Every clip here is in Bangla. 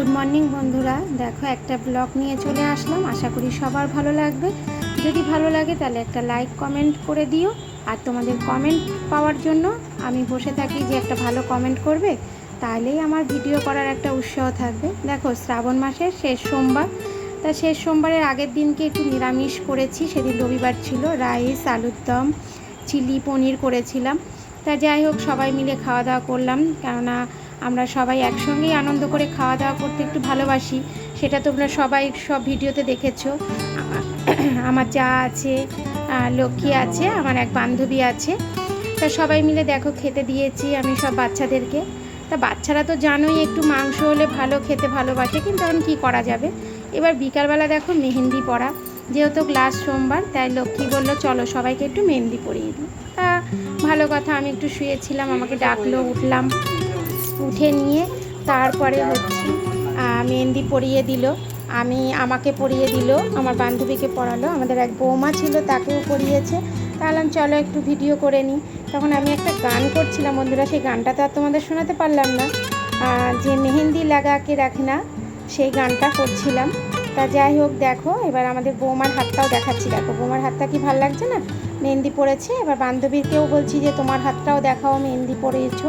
গুড মর্নিং বন্ধুরা, দেখো একটা ব্লগ নিয়ে চলে আসলাম। আশা করি সবার ভালো লাগবে। যদি ভালো লাগে তাহলে একটা লাইক কমেন্ট করে দিও। আর তোমাদের কমেন্ট পাওয়ার জন্য আমি বসে থাকি যে একটা ভালো কমেন্ট করবে, তাহলেই আমার ভিডিও করার একটা উৎসাহ থাকবে। দেখো শ্রাবণ মাসের শেষ সোমবার, তা শেষ সোমবারের আগের দিনকে একটু নিরামিষ করেছি। সেদিন রবিবার ছিল, রাইস, আলুর দম, চিলি পনির করেছিলাম। তা যাই হোক, সবাই মিলে খাওয়া দাওয়া করলাম, কেননা আমরা সবাই একসঙ্গেই আনন্দ করে খাওয়া দাওয়া করতে একটু ভালোবাসি। সেটা তোমরা সবাই সব ভিডিওতে দেখেছো। আমার যা আছে, লক্ষ্মী আছে, আমার এক বান্ধবী আছে, তা সবাই মিলে দেখো খেতে দিয়েছি আমি সব বাচ্চাদেরকে। তা বাচ্চারা তো জানোই একটু মাংস হলে ভালো খেতে ভালোবাসে, কিন্তু এখন কী করা যাবে। এবার বিকালবেলা দেখো মেহেন্দি পড়া, যেহেতু লাস্ট সোমবার, তাই লক্ষ্মী বললো চলো সবাইকে একটু মেহেন্দি পরিয়ে দিই। তা ভালো কথা, আমি একটু শুয়েছিলাম, আমাকে ডাকলো, উঠলাম। উঠে নিয়ে তারপরে হচ্ছে মেহেন্দি পরিয়ে দিল। আমাকে পরিয়ে দিল, আমার বান্ধবীকে পরালো, আমাদের এক বৌমা ছিল তাকেও পরিয়েছে। তাহলে চলো একটু ভিডিও করে নিই। তখন আমি একটা গান করছিলাম বন্ধুরা, সেই গানটা তো আর তোমাদের শোনাতে পারলাম না, যে মেহেন্দি লাগাকে রাখনা, সেই গানটা করছিলাম। তা যাই হোক, দেখো এবার আমাদের বৌমার হাতটাও দেখাচ্ছি। দেখো বৌমার হাতটা কি ভালো লাগছে না, মেহেন্দি পরেছে। এবার বান্ধবীরকেও বলছি যে তোমার হাতটাও দেখাও, মেহেন্দি পরেছো।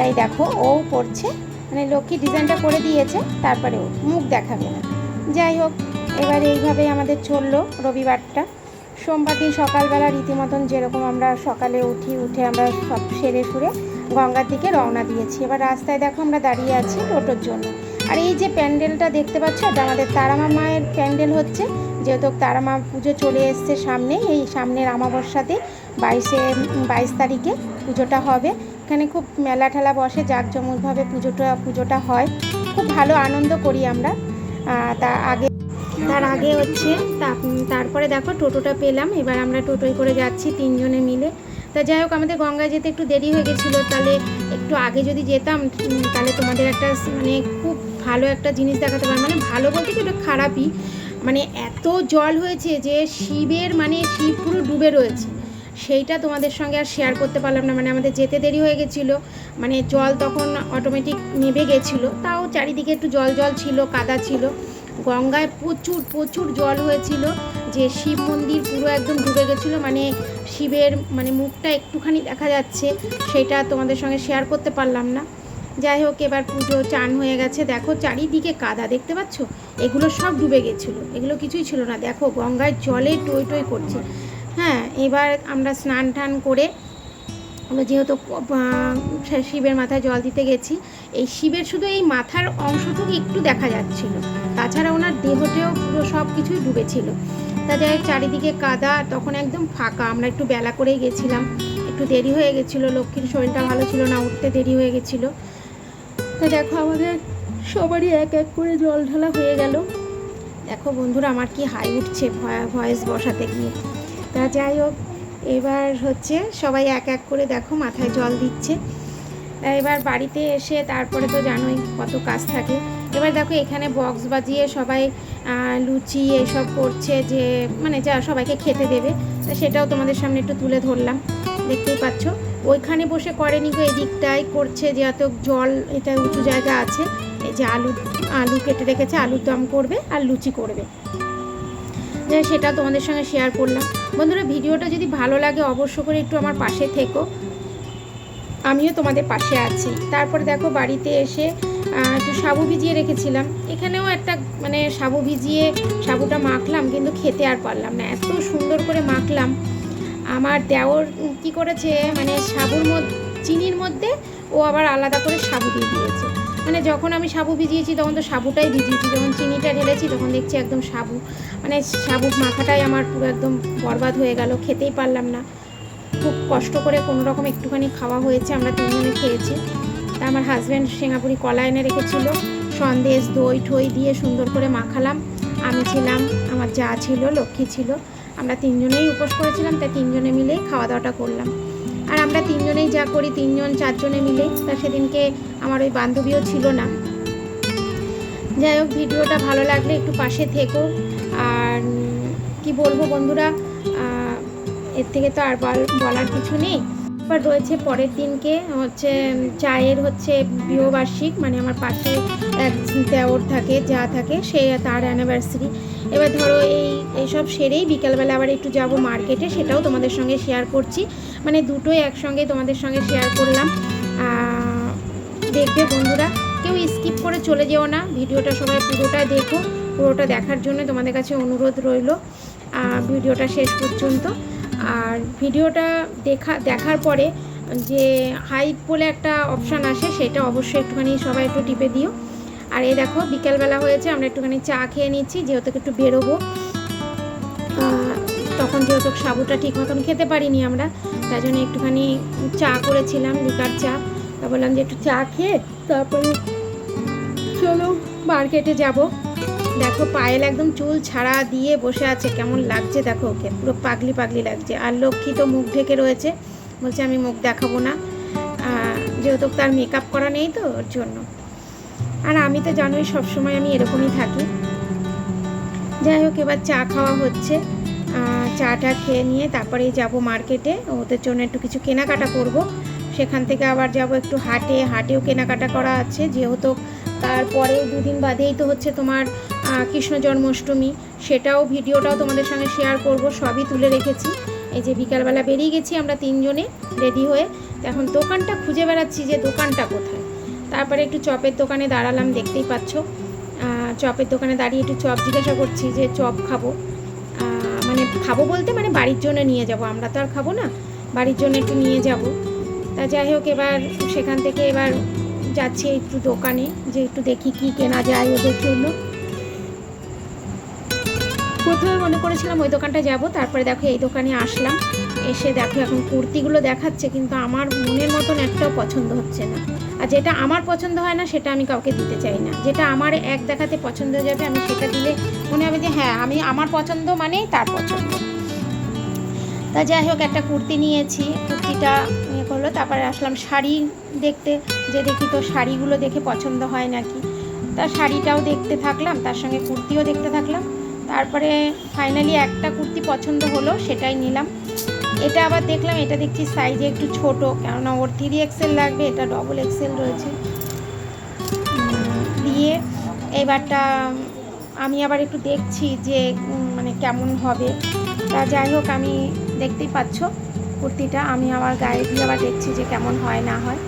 এই দেখো ও পড়ছে, মানে লক্ষ্মী ডিজাইনটা করে দিয়েছে, তারপরে ও মুখ দেখাবে না। যাই হোক, এবার এইভাবেই আমাদের চললো রবিবারটা। সোমবার দিন সকালবেলা রীতিমতন যেরকম আমরা সকালে উঠে আমরা সব সেরে সুরে গঙ্গার দিকে রওনা দিয়েছি। এবার রাস্তায় দেখো আমরা দাঁড়িয়ে আছি টোটোর জন্য। আর এই যে প্যান্ডেলটা দেখতে পাচ্ছ, এটা আমাদের তারামা মায়ের প্যান্ডেল হচ্ছে। যেহেতু তারামা পুজো চলে এসছে সামনে, এই সামনের অমাবস্যাতে 22 তারিখে পুজোটা হবে। এখানে খুব মেলা ঠেলা বসে, জাঁকজমকভাবে পুজোটা হয়, খুব ভালো আনন্দ করি আমরা। তার আগে হচ্ছে তারপরে দেখো টোটোটা পেলাম। এবার আমরা টোটোয় করে যাচ্ছি তিনজনে মিলে। তা যাই হোক, আমাদের গঙ্গায় যেতে একটু দেরি হয়ে গেছিলো, তাহলে একটু আগে যদি যেতাম তাহলে তোমাদের একটা মানে খুব ভালো একটা জিনিস দেখাতে পারবো। মানে ভালো বলতে কি, একটু খারাপই, মানে এত জল হয়েছে যে শিব পুরো ডুবে রয়েছে। সেইটা তোমাদের সঙ্গে আর শেয়ার করতে পারলাম না, মানে আমাদের যেতে দেরি হয়ে গেছিলো, মানে জল তখন অটোমেটিক নেমে গেছিলো। তাও চারিদিকে একটু জল ছিল, কাদা ছিল। গঙ্গায় প্রচুর জল হয়েছিল, যে শিব মন্দির পুরো একদম ডুবে গেছিলো, মানে শিবের মানে মুখটা একটুখানি দেখা যাচ্ছে, সেটা তোমাদের সঙ্গে শেয়ার করতে পারলাম না। যাই হোক, এবার পুজো চান হয়ে গেছে। দেখো চারিদিকে কাদা দেখতে পাচ্ছ, এগুলো সব ডুবে গেছিলো, এগুলো কিছুই ছিল না। দেখো গঙ্গায় জলে টই করছে। হ্যাঁ, এবার আমরা স্নান টান করে, যেহেতু শিবের মাথায় জল দিতে গেছি, এই শিবের শুধু এই মাথার অংশটুকু একটু দেখা যাচ্ছিল, তাছাড়া ওনার দেহতেও পুরো সব কিছুই ডুবেছিল। তা যাই হোক, চারিদিকে কাদা, তখন একদম ফাঁকা। আমরা একটু বেলা করেই গেছিলাম, একটু দেরি হয়ে গেছিলো, লক্ষ্মীর শরীরটা ভালো ছিল না, উঠতে দেরি হয়ে গেছিলো। তা দেখো আমাদের সবারই এক এক করে জল ঢালা হয়ে গেল। দেখো বন্ধুরা, আমার কি হাই উঠছে ভয়েস বসাতে গিয়ে। তা যাই হোক, এবার হচ্ছে সবাই এক এক করে দেখো মাথায় জল দিচ্ছে। এবার বাড়িতে এসে তারপরে তো জানোই কত কাজ থাকে। এবার দেখো এখানে বক্স বাজিয়ে সবাই লুচি এসব করছে, যে মানে যা সবাইকে খেতে দেবে, তা সেটাও তোমাদের সামনে একটু তুলে ধরলাম। দেখতেই পাচ্ছ, ওইখানে বসে করেনি গো, এদিকটাই করছে, যেহেতু জল, এটা উঁচু জায়গা আছে। এই যে আলু কেটে রেখেছে, আলুর দম করবে আর লুচি করবে, সেটা তোমাদের সঙ্গে শেয়ার করলাম। বন্ধুরা, ভিডিওটা যদি ভালো লাগে অবশ্য করে একটু আমার পাশে থেকো, আমিও তোমাদের পাশে আছি। তারপরে দেখো বাড়িতে এসে একটু সাবু ভিজিয়ে রেখেছিলাম, এখানেও একটা মানে সাবুটা মাখলাম, কিন্তু খেতে আর পারলাম না, এত সুন্দর করে মাখলাম। আমার দেওর কি করেছে, মানে চিনির মধ্যে ও আবার আলাদা করে সাবু দিয়ে দিয়েছে। মানে যখন আমি সাবু ভিজিয়েছি তখন তো সাবুটাই ভিজিয়েছি, যখন চিনিটা ঢেলেছি তখন দেখছি একদম সাবু মাখাটাই আমার পুরো একদম বরবাদ হয়ে গেল, খেতেই পারলাম না। খুব কষ্ট করে কোনো রকম একটুখানি খাওয়া হয়েছে, আমরা তিনজনে খেয়েছি। তা আমার হাজব্যান্ড সিঙ্গাপুরি কলা এনে রেখেছিল, সন্দেশ দই ঠই দিয়ে সুন্দর করে মাখালাম। আমি ছিলাম, আমার যা ছিল, লক্ষ্মী ছিল, আমরা তিনজনেই উপোস করেছিলাম, তাই তিনজনে মিলেই খাওয়া দাওয়াটা করলাম। আর আমরা তিনজনেই যা করি, তিনজন চারজনে মিলেই। তা সেদিনকে আমার ওই বান্ধবীও ছিল না। যাই হোক, ভিডিওটা ভালো লাগলে একটু পাশে থেকো। আর কি বলবো বন্ধুরা, এর থেকে তো আর বলার কিছু নেই। এবার রয়েছে পরের দিনকে হচ্ছে চায়ের হচ্ছে বিবাহবার্ষিক, মানে আমার পাশে এক দেওর থাকে, যা থাকে, সে তার অ্যানিভার্সারি। এবার ধরো এইসব সেরেই বিকালবেলা আবার একটু যাব মার্কেটে, সেটাও তোমাদের সঙ্গে শেয়ার করছি, মানে দুটোই একসঙ্গে তোমাদের সঙ্গে শেয়ার করলাম। দেখবে বন্ধুরা, কেউ স্কিপ করে চলে যেও না, ভিডিওটা সবাই পুরোটা দেখো। পুরোটা দেখার জন্য তোমাদের কাছে অনুরোধ রইল ভিডিওটা শেষ পর্যন্ত। আর ভিডিওটা দেখার পরে যে হাইপ বলে একটা অপশান আসে, সেটা অবশ্যই একটুখানি সবাই একটু টিপে দিও। আর এই দেখো বিকেলবেলা হয়েছে, আমরা একটুখানি চা খেয়ে নিচ্ছি, যেহেতু একটু বেরোবো। তখন যেহেতু সাবুটা ঠিক মতন খেতে পারিনি আমরা, তাই জন্য একটুখানি চা করেছিলাম, লিকার চা। তা বললাম যে একটু চা খেয়ে তারপরে চলো মার্কেটে যাব। দেখো পায়েল একদম চুল ছাড়া দিয়ে বসে আছে, কেমন লাগছে দেখো, ওকে পুরো পাগলি পাগলি লাগছে। আর লক্ষ্মী তো মুখ ঢেকে রয়েছে, বলছে আমি মুখ দেখাবো না, যেহেতু তার মেকআপ করা নেই তো ওর জন্য। আর আমি তো জানোই সবসময় আমি এরকমই থাকি। যাই হোক, এবার চা খাওয়া হচ্ছে, চাটা খেয়ে নিয়ে তারপরেই যাব মার্কেটে, ওদের জন্য একটু কিছু কেনাকাটা করব। সেখান থেকে আবার যাব একটু হাটেও কেনাকাটা করা আছে, যেহেতু তারপরে 2 দিন বাদেই তো হচ্ছে তোমার কৃষ্ণ জন্মাষ্টমী, ভিডিওটাও তোমাদের সঙ্গে শেয়ার করব, সবই তুলে রেখেছি। এই যে বিকালবেলা বেরিয়ে গেছি আমরা 3 জনে রেডি হয়ে, এখন দোকানটা খুঁজে বেড়াচ্ছি যে দোকানটা কোথায়। তারপরে একটু চপের দোকানে দাঁড়ালাম, দেখতেই পাচ্ছ। চপের দোকানে দাঁড়িয়ে একটু চপ জিজ্ঞাসা করছি যে চপ খাবো, মানে খাবো বলতে মানে বাড়ির জন্য নিয়ে যাব, আমরা তো আর খাবো না, বাড়ির জন্য একটু নিয়ে যাব। তা যাই হোক, এবার সেখান থেকে এবার যাচ্ছি একটু দোকানে, যে একটু দেখি কি কেনা যায় ওদের জন্য। প্রথমে মনে করেছিলাম ওই দোকানটা যাব, তারপরে দেখো এই দোকানে আসলাম। এসে দেখো এখন কুর্তিগুলো দেখাচ্ছে, কিন্তু আমার মনের মতন একটাও পছন্দ হচ্ছে না। আর যেটা আমার পছন্দ হয় না সেটা আমি কাউকে দিতে চাই না, যেটা আমার এক দেখাতে পছন্দ হয়ে যাবে আমি সেটা দিলে মনে হবে যে হ্যাঁ আমার পছন্দ মানেই তার পছন্দ। তা যাই হোক, একটা কুর্তি নিয়েছি, কুর্তিটা করলো। তারপরে আসলাম শাড়ি দেখতে, যে দেখি তো শাড়িগুলো দেখে পছন্দ হয় নাকি। তা শাড়িটাও দেখতে থাকলাম, তার সঙ্গে কুর্তিও দেখতে থাকলাম। তারপরে ফাইনালি একটা কুর্তি পছন্দ হলো, সেটাই নিলাম। এটা আবার দেখলাম, এটা দেখছি সাইজে একটু ছোট, কেননা ওর 3XL লাগবে, এটা XXL রয়েছে। দিয়ে এবারটা আমি আবার একটু দেখছি যে মানে কেমন হবে। তা যাই হোক, আমি দেখতেই পাচ্ছ কুর্তিটা আমি আমার গায়ে দিয়ে আবার দেখছি যে কেমন হয় না হয়।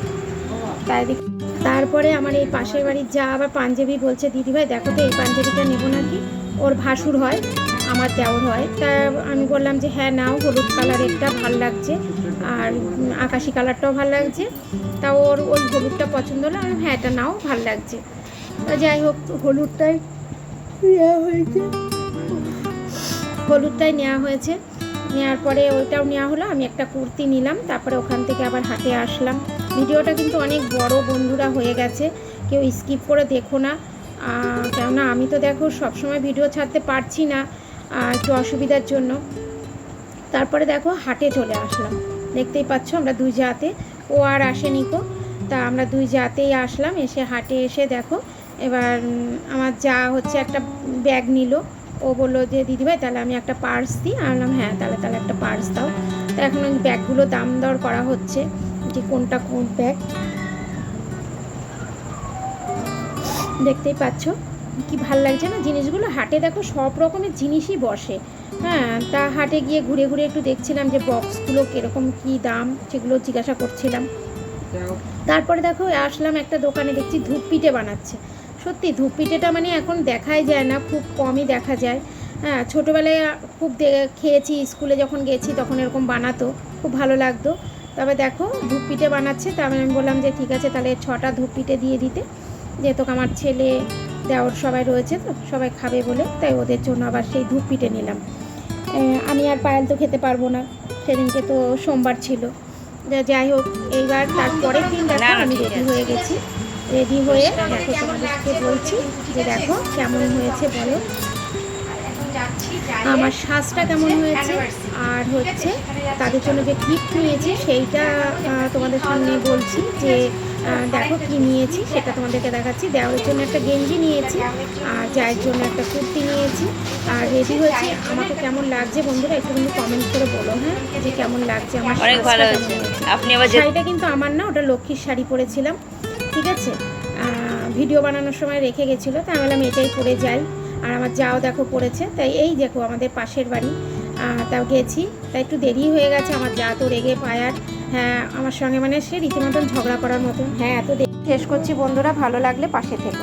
তারপরে আমার এই পাশের বাড়ির যা আবার পাঞ্জাবি বলছে, দিদিভাই দেখো তো এই পাঞ্জাবিটা নেবো নাকি, ওর ভাসুর হয়, আমার দেওর হয়। তা আমি বললাম যে হ্যাঁ নাও, হলুদ কালারেরটা ভাল লাগছে আর আকাশি কালারটাও ভাল লাগছে। তা ওর ওই হলুদটা পছন্দ হলো, আমি হ্যাঁ এটা নাও, ভাল লাগছে। তা যাই হোক, হলুদটাই নেওয়া হয়েছে। নেওয়ার পরে ওইটাও নেওয়া হলো, আমি একটা কুর্তি নিলাম। তারপরে ওখান থেকে আবার হাটে আসলাম। ভিডিওটা কিন্তু অনেক বড় বন্ধুরা হয়ে গেছে, কেউ স্কিপ করে দেখো না, কেননা আমি তো দেখো সবসময় ভিডিও ছাড়তে পারছি না, একটু অসুবিধার জন্য। তারপরে দেখো হাটে চলে আসলাম, দেখতেই পাচ্ছ আমরা 2 জাতে, ও আর আসেনি কো। তা আমরা 2 জাতেই আসলাম। এসে হাটে এসে দেখো এবার আমার যা হচ্ছে একটা ব্যাগ নিল, ও বললো যে দিদিভাই তাহলে আমি একটা পার্স দিই। আমি বললাম হ্যাঁ তাহলে একটা পার্স দাও। তা এখন ওই ব্যাগগুলো দাম দর করা হচ্ছে যে কোনটা কোন ব্যাগ। দেখতেই পাচ্ছ কি ভাল লাগছে না জিনিসগুলো। হাটে দেখো সব রকমের জিনিসই বসে, হ্যাঁ। তা হাটে গিয়ে ঘুরে ঘুরে একটু দেখছিলাম যে বক্সগুলো কীরকম কী দাম, সেগুলো জিজ্ঞাসা করছিলাম। তারপরে দেখো আসলাম একটা দোকানে, দেখছি ধূপপিঠে বানাচ্ছে। সত্যি ধূপপিঠেটা মানে এখন দেখাই যায় না, খুব কমই দেখা যায়। হ্যাঁ, ছোটোবেলায় খুব খেয়েছি, স্কুলে যখন গেছি তখন এরকম বানাতো, খুব ভালো লাগতো। তবে দেখো ধূপপিঠে বানাচ্ছে। তারপরে আমি বললাম যে ঠিক আছে তাহলে 6টা ধূপপিঠে দিয়ে দিতে, যেহেতু আমার ছেলে দেওর সবাই রয়েছে তো সবাই খাবে বলে, তাই ওদের জন্য আবার সেই ধূপপিঠে নিলাম। আমি আর পায়েল তো খেতে পারবো না, সেদিনকে তো সোমবার ছিল। যাই হোক, এইবার তারপরের দিন দেখো আমি রেডি হয়ে গেছি। রেডি হয়ে দেখো তোমাদেরকে বলছি যে দেখো কেমন হয়েছে বলো, আমার সাজটা কেমন হয়েছে, আর হচ্ছে তাদের জন্য যে গিফট নিয়েছি সেইটা তোমাদের সামনে বলছি যে দেখো কি নিয়েছি সেটা তোমাদেরকে দেখাচ্ছি। দেওয়ার জন্য একটা গেঞ্জি নিয়েছি, আর জায়ের জন্য একটা কুর্তি নিয়েছি, আর রেডি হয়েছি। আমাকে কেমন লাগছে বন্ধুরা একটু কিন্তু কমেন্ট করে বলো, হ্যাঁ, যে কেমন লাগছে আমার। অনেক ভালো হয়েছে। আপনি আবার শাড়িটা কিন্তু আমার না, ওটা লক্ষ্মীর শাড়ি পরেছিলাম, ঠিক আছে। ভিডিও বানানোর সময় রেখে গেছিলো, তাই আমি বললাম এটাই পরে যাই। আর আমার যাও দেখো পড়েছে, তাই এই দেখো আমাদের পাশের বাড়ি, তাও গেছি, তাই একটু দেরি হয়ে গেছে। আমার যা তো রেগে পায়ার, হ্যাঁ আমার সঙ্গে মানে সে রীতিমতন ঝগড়া করার মতন। হ্যাঁ এত শেষ করছি বন্ধুরা, ভালো লাগলে পাশে থেকে।